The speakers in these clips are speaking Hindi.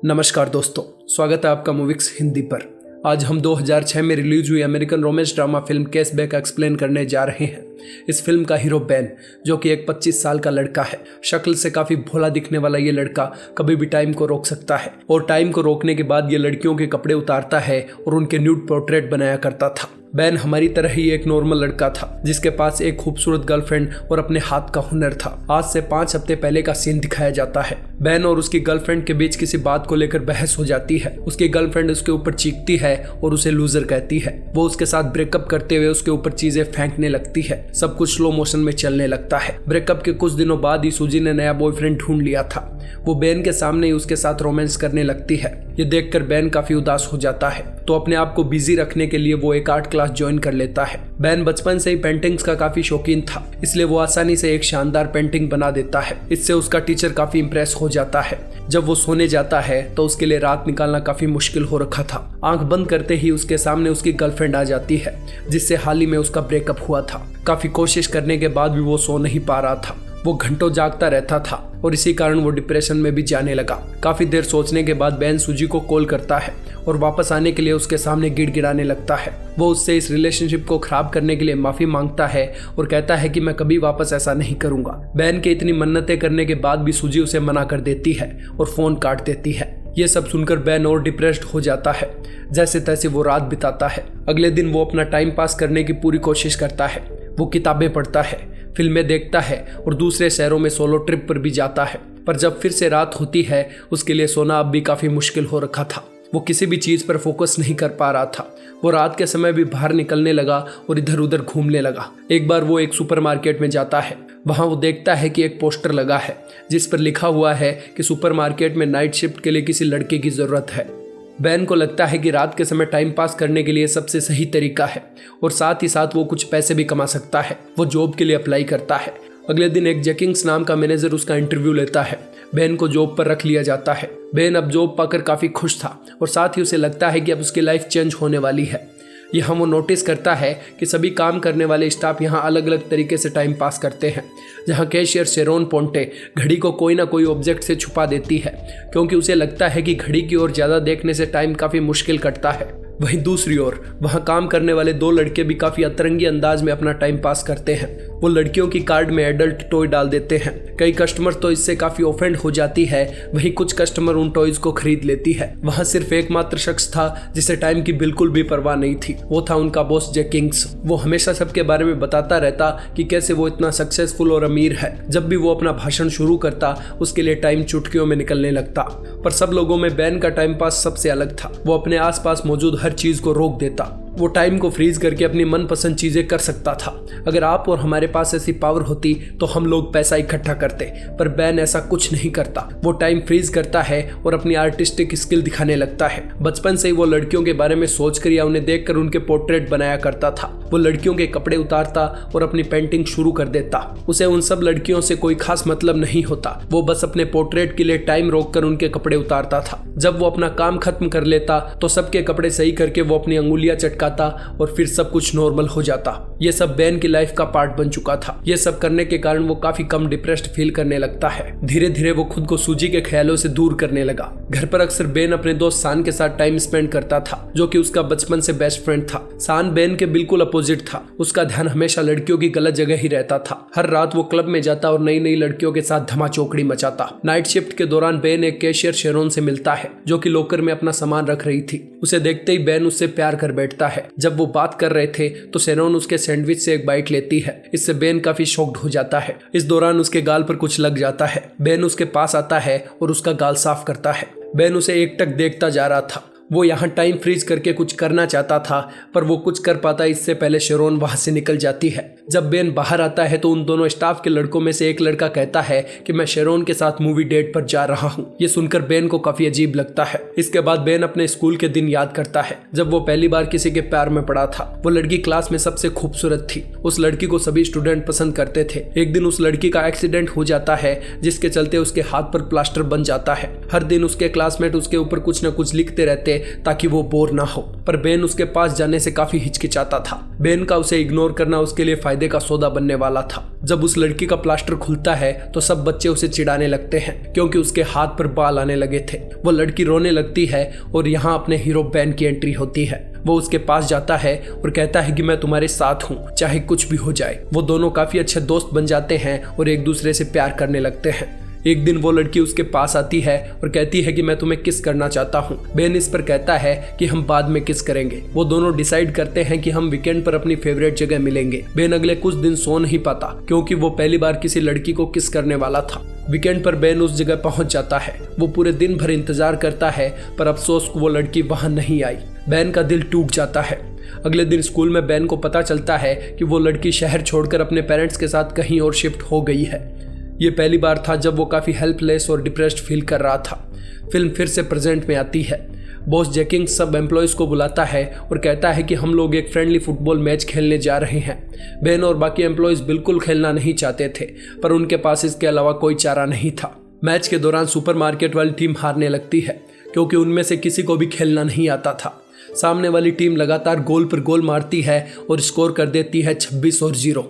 नमस्कार दोस्तों, स्वागत है आपका मूविक्स हिंदी पर। आज हम 2006 में रिलीज हुई American romance drama film cashback explain करने जा रहे हैं। इस फिल्म का हीरो बेन, जो कि एक 25 साल का लड़का है। शक्ल से काफी भोला दिखने वाला ये लड़का कभी भी टाइम को रोक सकता है और टाइम को रोकने के बाद ये लड़कियों के कपड़े उतारता है और उनके न्यूड पोर्ट्रेट बनाया करता था। बेन हमारी तरह ही एक नॉर्मल लड़का था जिसके पास एक खूबसूरत गर्लफ्रेंड और अपने हाथ का हुनर था। आज से 5 हफ्ते पहले का सीन दिखाया जाता है। बेन और उसकी गर्लफ्रेंड के बीच किसी बात को लेकर बहस हो जाती है। उसकी गर्लफ्रेंड उसके ऊपर चीखती है और उसे लूजर कहती है। वो उसके साथ ब्रेकअप करते हुए उसके ऊपर चीजें फेंकने लगती है। सब कुछ स्लो मोशन में चलने लगता है। ब्रेकअप के कुछ दिनों बाद ही सूजी ने नया बॉयफ्रेंड ढूंढ लिया था। वो बेन के सामने ही उसके साथ रोमांस करने लगती है। ये देखकर बेन काफी उदास हो जाता है, तो अपने आप को बिजी रखने के लिए वो एक आर्ट क्लास ज्वाइन कर लेता है। बेन बचपन से ही पेंटिंग्स का काफी शौकीन था, इसलिए वो आसानी से एक शानदार पेंटिंग बना देता है। इससे उसका टीचर काफी इंप्रेस हो जाता है। जब वो सोने जाता है तो उसके लिए रात निकालना काफी मुश्किल हो रखा था। आंख बंद करते ही उसके सामने उसकी गर्लफ्रेंड आ जाती है, जिससे हाल ही में उसका ब्रेकअप हुआ था। काफी कोशिश करने के बाद भी वो सो नहीं पा रहा था। वो घंटों जागता रहता था और इसी कारण वो डिप्रेशन में भी जाने लगा। काफी देर सोचने के बाद बेन सूजी को कॉल करता है और वापस आने के लिए उसके सामने गिड़गिड़ाने लगता है। वो उससे इस रिलेशनशिप को खराब करने के लिए माफी मांगता है और कहता है कि मैं कभी वापस ऐसा नहीं करूंगा। बेन के इतनी मन्नतें करने के बाद भी सूजी उसे मना कर देती है और फोन काट देती है। ये सब सुनकर बेन और डिप्रेस्ड हो जाता है। जैसे तैसे वो रात बिताता है। अगले दिन वो अपना टाइम पास करने की पूरी कोशिश करता है। वो किताबें पढ़ता है, फिल्में देखता है और दूसरे शहरों में सोलो ट्रिप पर भी जाता है। पर जब फिर से रात होती है, उसके लिए सोना अब भी काफी मुश्किल हो रखा था। वो किसी भी चीज पर फोकस नहीं कर पा रहा था। वो रात के समय भी बाहर निकलने लगा और इधर उधर घूमने लगा। एक बार वो एक सुपरमार्केट में जाता है। वहां वो देखता है कि एक पोस्टर लगा है जिस पर लिखा हुआ है कि सुपरमार्केट में नाइट शिफ्ट के लिए किसी लड़के की जरूरत है। बेन को लगता है कि रात के समय टाइम पास करने के लिए सबसे सही तरीका है और साथ ही साथ वो कुछ पैसे भी कमा सकता है। वो जॉब के लिए अप्लाई करता है। अगले दिन एक जैकिंग्स नाम का मैनेजर उसका इंटरव्यू लेता है। बेन को जॉब पर रख लिया जाता है। बेन अब जॉब पाकर काफी खुश था और साथ ही उसे लगता है कि अब उसकी लाइफ चेंज होने वाली है। यहाँ वो नोटिस करता है कि सभी काम करने वाले स्टाफ यहाँ अलग अलग तरीके से टाइम पास करते हैं। जहाँ कैशियर शेरोन पोंटे घड़ी को कोई ना कोई ऑब्जेक्ट से छुपा देती है, क्योंकि उसे लगता है कि घड़ी की ओर ज़्यादा देखने से टाइम काफ़ी मुश्किल कटता है। वहीं दूसरी ओर वहाँ काम करने वाले 2 लड़के भी काफ़ी अतरंगी अंदाज में अपना टाइम पास करते हैं। वो लड़कियों की कार्ड में एडल्ट टॉय डाल देते हैं। कई कस्टमर तो इससे काफ़ी ऑफेंड हो जाती है। वहीं कुछ कस्टमर उन टॉयज को खरीद लेती है। वहाँ सिर्फ एकमात्र शख्स था जिसे टाइम की बिल्कुल भी परवाह नहीं थी। वो था उनका बॉस जैकिंग्स। वो हमेशा सबके बारे में बताता रहता कि कैसे वो इतना सक्सेसफुल और अमीर है। जब भी वो अपना भाषण शुरू करता, उसके लिए टाइम चुटकियों में निकलने लगता। पर सब लोगों में बेन का टाइम पास सबसे अलग था। वो अपने आसपास मौजूद हर चीज को रोक देता। वो टाइम को फ्रीज करके अपनी मनपसंद चीजें कर सकता था। अगर आप और हमारे पास ऐसी पावर होती तो हम लोग पैसा इकट्ठा करते, पर बेन ऐसा कुछ नहीं करता। वो टाइम फ्रीज करता है और अपनी आर्टिस्टिक स्किल दिखाने लगता है। बचपन से ही वो लड़कियों के बारे में सोचकर या उन्हें देखकर उनके पोर्ट्रेट बनाया करता था। वो लड़कियों के कपड़े उतारता और अपनी पेंटिंग शुरू कर देता। उसे उन सब लड़कियों से कोई खास मतलब नहीं होता। वो बस अपने पोर्ट्रेट के लिए टाइम रोककर उनके कपड़े उतारता था। जब वो अपना काम खत्म कर लेता तो सबके कपड़े सही करके वो अपनी अंगुलियां चटकाता और फिर सब कुछ नॉर्मल हो जाता। ये सब बेन की लाइफ का पार्ट बन चुका था। ये सब करने के कारण वो काफी कम डिप्रेस्ड फील करने लगता है। धीरे धीरे वो खुद को सूजी के ख्यालों से दूर करने लगा। घर पर अक्सर बेन अपने दोस्त सान के साथ टाइम स्पेंड करता था, जो कि उसका बचपन से बेस्ट फ्रेंड था। सान बेन के बिल्कुल अपोजिट था। उसका ध्यान हमेशा लड़कियों की गलत जगह ही रहता था। हर रात वो क्लब में जाता और नई नई लड़कियों के साथ धमाचौकड़ी मचाता। नाइट शिफ्ट के दौरान बेन एक कैशियर शेरोन से मिलता है, जो कि लॉकर में अपना सामान रख रही थी। उसे देखते ही बेन उससे प्यार कर बैठता है। जब वो बात कर रहे थे तो शेरोन उसके सैंडविच से एक बाइट लेती है। इससे बेन काफी शॉक्ड हो जाता है। इस दौरान उसके गाल पर कुछ लग जाता है। बेन उसके पास आता है और उसका गाल साफ करता है। बेन उसे एकटक देखता जा रहा था। वो यहाँ टाइम फ्रीज करके कुछ करना चाहता था, पर वो कुछ कर पाता इससे पहले शेरोन वहां से निकल जाती है। जब बेन बाहर आता है तो उन दोनों स्टाफ के लड़कों में से एक लड़का कहता है कि मैं शेरोन के साथ मूवी डेट पर जा रहा हूँ। ये सुनकर बेन को काफी अजीब लगता है। इसके बाद बेन अपने स्कूल के दिन याद करता है जब वो पहली बार किसी के प्यार में पड़ा था। वो लड़की क्लास में सबसे खूबसूरत थी। उस लड़की को सभी स्टूडेंट पसंद करते थे। एक दिन उस लड़की का एक्सीडेंट हो जाता है, जिसके चलते उसके हाथ पर प्लास्टर बन जाता है। हर दिन उसके क्लासमेट उसके ऊपर कुछ न कुछ लिखते रहते ताकि वो बोर ना हो। पर बेन उसके पास जाने से काफी हिचकिचाता था। बेन का उसे इग्नोर करना उसके लिए फायदे का सौदा बनने वाला था। जब उस लड़की का प्लास्टर खुलता है तो सब बच्चे उसे चिढ़ाने लगते हैं क्योंकि उसके हाथ पर बाल आने लगे थे। वो लड़की रोने लगती है और यहाँ अपने हीरो बेन की एंट्री होती है। वो उसके पास जाता है और कहता है कि मैं तुम्हारे साथ हूँ, चाहे कुछ भी हो जाए। वो दोनों काफी अच्छे दोस्त बन जाते हैं और एक दूसरे से प्यार करने लगते हैं। एक दिन वो लड़की उसके पास आती है और कहती है कि मैं तुम्हें किस करना चाहता हूँ। बेन इस पर कहता है कि हम बाद में किस करेंगे। वो दोनों डिसाइड करते हैं कि हम वीकेंड पर अपनी फेवरेट जगह मिलेंगे। बेन अगले कुछ दिन सो नहीं पाता क्योंकि वो पहली बार किसी लड़की को किस करने वाला था। वीकेंड पर बेन उस जगह पहुंच जाता है। वो पूरे दिन भर इंतजार करता है पर अफसोस वो लड़की वहां नहीं आई। बेन का दिल टूट जाता है। अगले दिन स्कूल में बेन को पता चलता है कि वो लड़की शहर छोड़कर अपने पेरेंट्स के साथ कहीं और शिफ्ट हो गई है। ये पहली बार था जब वो काफी हेल्पलेस और डिप्रेस्ड फील कर रहा था। फिल्म फिर से प्रेजेंट में आती है। बॉस जेकिंग्स सब एम्प्लॉयज को बुलाता है और कहता है कि हम लोग एक फ्रेंडली फुटबॉल मैच खेलने जा रहे हैं। बेन और बाकी एम्प्लॉयज बिल्कुल खेलना नहीं चाहते थे पर उनके पास इसके अलावा कोई चारा नहीं था। मैच के दौरान सुपरमार्केट वाली टीम हारने लगती है क्योंकि उनमें से किसी को भी खेलना नहीं आता था। सामने वाली टीम लगातार गोल पर गोल मारती है और स्कोर कर देती है 26-0।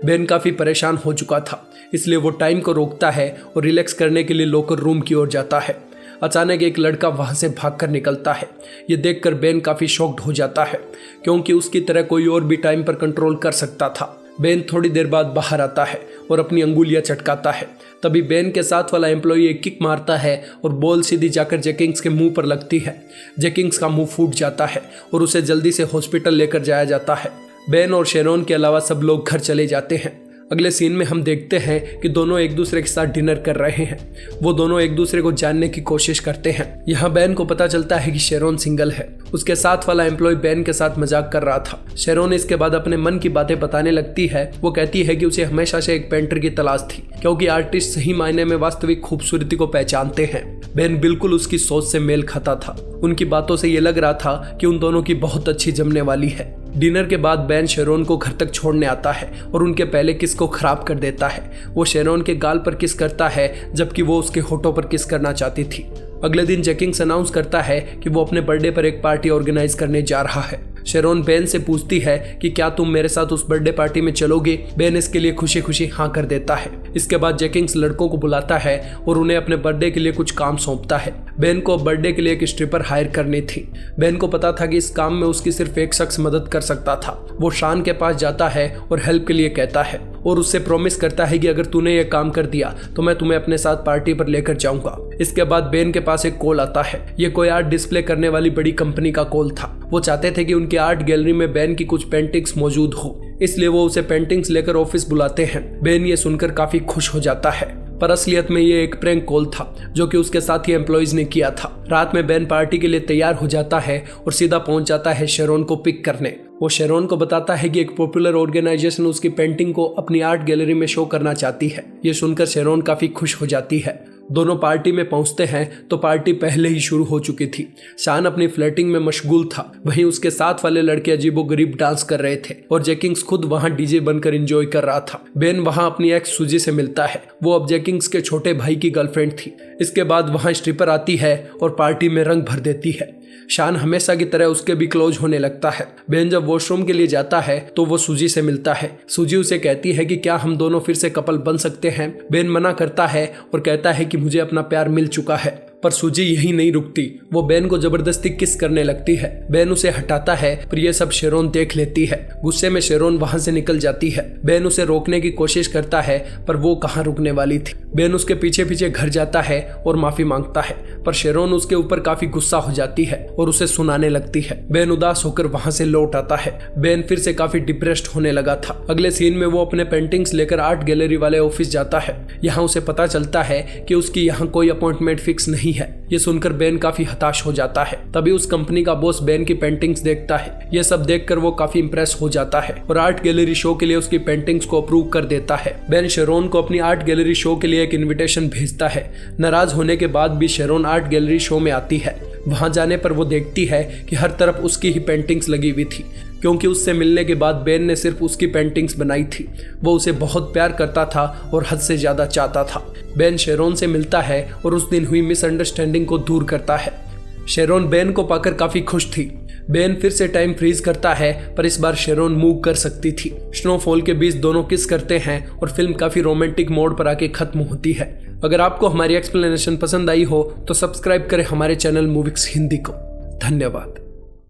बेन काफी परेशान हो चुका था, इसलिए वो टाइम को रोकता है और रिलैक्स करने के लिए लॉकर रूम की ओर जाता है। अचानक एक लड़का वहां से भागकर निकलता है। ये देखकर बेन काफी शॉक्ड हो जाता है क्योंकि उसकी तरह कोई और भी टाइम पर कंट्रोल कर सकता था। बेन थोड़ी देर बाद बाहर आता है और अपनी अंगुलियां चटकाता है। तभी बेन के साथ वाला एम्प्लॉय एक किक मारता है और बॉल सीधी जाकर जेकिंग्स के मुंह पर लगती है। जेकिंग्स का मुंह फूट जाता है और उसे जल्दी से हॉस्पिटल लेकर जाया जाता है। बेन और शेरोन के अलावा सब लोग घर चले जाते हैं। अगले सीन में हम देखते हैं कि दोनों एक दूसरे के साथ डिनर कर रहे हैं। वो दोनों एक दूसरे को जानने की कोशिश करते हैं। यहाँ बेन को पता चलता है कि शेरोन सिंगल है। उसके साथ वाला एम्प्लॉय बेन के साथ मजाक कर रहा था। शेरोन इसके बाद अपने मन की बातें बताने लगती है। वो कहती है कि उसे हमेशा से एक पेंटर की तलाश थी क्योंकि आर्टिस्ट सही मायने में वास्तविक खूबसूरती को पहचानते हैं। बेन बिल्कुल उसकी सोच से मेल खाता था। उनकी बातों से ये लग रहा था कि उन दोनों की बहुत अच्छी जमने वाली है। डिनर के बाद बेन शेरोन को घर तक छोड़ने आता है और उनके पहले किस को खराब कर देता है। वो शेरोन के गाल पर किस करता है जबकि वो उसके होठों पर किस करना चाहती थी। अगले दिन जेकिंग्स अनाउंस करता है कि वो अपने बर्थडे पर एक पार्टी ऑर्गेनाइज करने जा रहा है। शेरोन बेन से पूछती है कि क्या तुम मेरे साथ उस बर्थडे पार्टी में चलोगे। बेन इसके लिए खुशी खुशी हाँ कर देता है। इसके बाद जेकिंग्स लड़कों को बुलाता है और उन्हें अपने बर्थडे के लिए कुछ काम सौंपता है। बेन को बर्थडे के लिए एक स्ट्रिपर हायर करनी थी। बेन को पता था कि इस काम में उसकी सिर्फ एक शख्स मदद कर सकता था। वो शान के पास जाता है और हेल्प के लिए कहता है और उससे प्रॉमिस करता है कि अगर तूने ये काम कर दिया तो मैं तुम्हें अपने साथ पार्टी पर लेकर जाऊंगा। इसके बाद बेन के पास एक कॉल आता है। ये कोई आर्ट डिस्प्ले करने वाली बड़ी कंपनी का कॉल था। वो चाहते थे कि उनकी आर्ट गैलरी में बेन की कुछ पेंटिंग्स मौजूद हो, इसलिए वो उसे पेंटिंग्स लेकर ऑफिस बुलाते हैं। बेन ये सुनकर काफी खुश हो जाता है पर असलियत में ये एक प्रैंक कॉल था जो कि उसके साथी एम्प्लॉइज ने किया था। रात में बेन पार्टी के लिए तैयार हो जाता है और सीधा पहुंच जाता है शेरोन को पिक करने। वो शेरोन को बताता है कि एक पॉपुलर ऑर्गेनाइजेशन उसकी पेंटिंग को अपनी आर्ट गैलरी में शो करना चाहती है। ये सुनकर शेरोन काफी खुश हो जाती है। दोनों पार्टी में पहुंचते हैं तो पार्टी पहले ही शुरू हो चुकी थी। शान अपनी फ्लर्टिंग में मशगूल था, वहीं उसके साथ वाले लड़के अजीबोगरीब डांस कर रहे थे और जेकिंग्स खुद वहां डीजे बनकर एंजॉय कर रहा था। बेन वहां अपनी एक्स सूजी से मिलता है। वो अब जेकिंग्स के छोटे भाई की गर्लफ्रेंड थी। इसके बाद वहां स्ट्रिपर आती है और पार्टी में रंग भर देती है। शान हमेशा की तरह उसके भी क्लोज होने लगता है। बेन जब वॉशरूम के लिए जाता है तो वो सूजी से मिलता है। सूजी उसे कहती है कि क्या हम दोनों फिर से कपल बन सकते हैं। बेन मना करता है और कहता है कि मुझे अपना प्यार मिल चुका है, पर सूजी यही नहीं रुकती। वो बेन को जबरदस्ती किस करने लगती है। बेन उसे हटाता है पर यह सब शेरोन देख लेती है। गुस्से में शेरोन वहां से निकल जाती है। बेन उसे रोकने की कोशिश करता है पर वो कहां रुकने वाली थी। बेन उसके पीछे पीछे घर जाता है और माफी मांगता है पर शेरोन उसके ऊपर काफी गुस्सा हो जाती है और उसे सुनाने लगती है। बेन उदास होकर वहां से लौट आता है। बेन फिर से काफी डिप्रेस्ड होने लगा था। अगले सीन में वो अपने पेंटिंग्स लेकर आर्ट गैलरी वाले ऑफिस जाता है। यहाँ उसे पता चलता है कि उसकी यहाँ कोई अपॉइंटमेंट फिक्स नहीं है। ये सुनकर बेन काफी हताश हो जाता है। तभी उस कंपनी का बॉस बेन की पेंटिंग्स देखता है। ये सब देखकर वो काफी इंप्रेस हो जाता है और आर्ट गैलरी शो के लिए उसकी पेंटिंग्स को अप्रूव कर देता है। बेन शेरोन को अपनी आर्ट गैलरी शो के लिए एक इन्विटेशन भेजता है। नाराज होने के बाद भी शेरोन आर्ट गैलरी शो में आती है। वहां जाने पर वो देखती है कि हर तरफ उसकी ही पेंटिंग्स लगी हुई थी, क्योंकि उससे मिलने के बाद बेन ने सिर्फ उसकी पेंटिंग्स बनाई थी। वो उसे बहुत प्यार करता था और हद से ज्यादा चाहता था। बेन शेरोन से मिलता है और उस दिन हुई मिसअंडरस्टैंडिंग को दूर करता है। शेरोन बेन को पाकर काफी खुश थी। बेन फिर से टाइम फ्रीज करता है, पर इस बार शेरोन मूव कर सकती थी। स्नोफॉल के बीच दोनों किस करते हैं और फिल्म काफी रोमांटिक मोड पर आके खत्म होती है। अगर आपको हमारी एक्सप्लेनेशन पसंद आई हो तो सब्सक्राइब करें हमारे चैनल मूविक्स हिंदी को। धन्यवाद।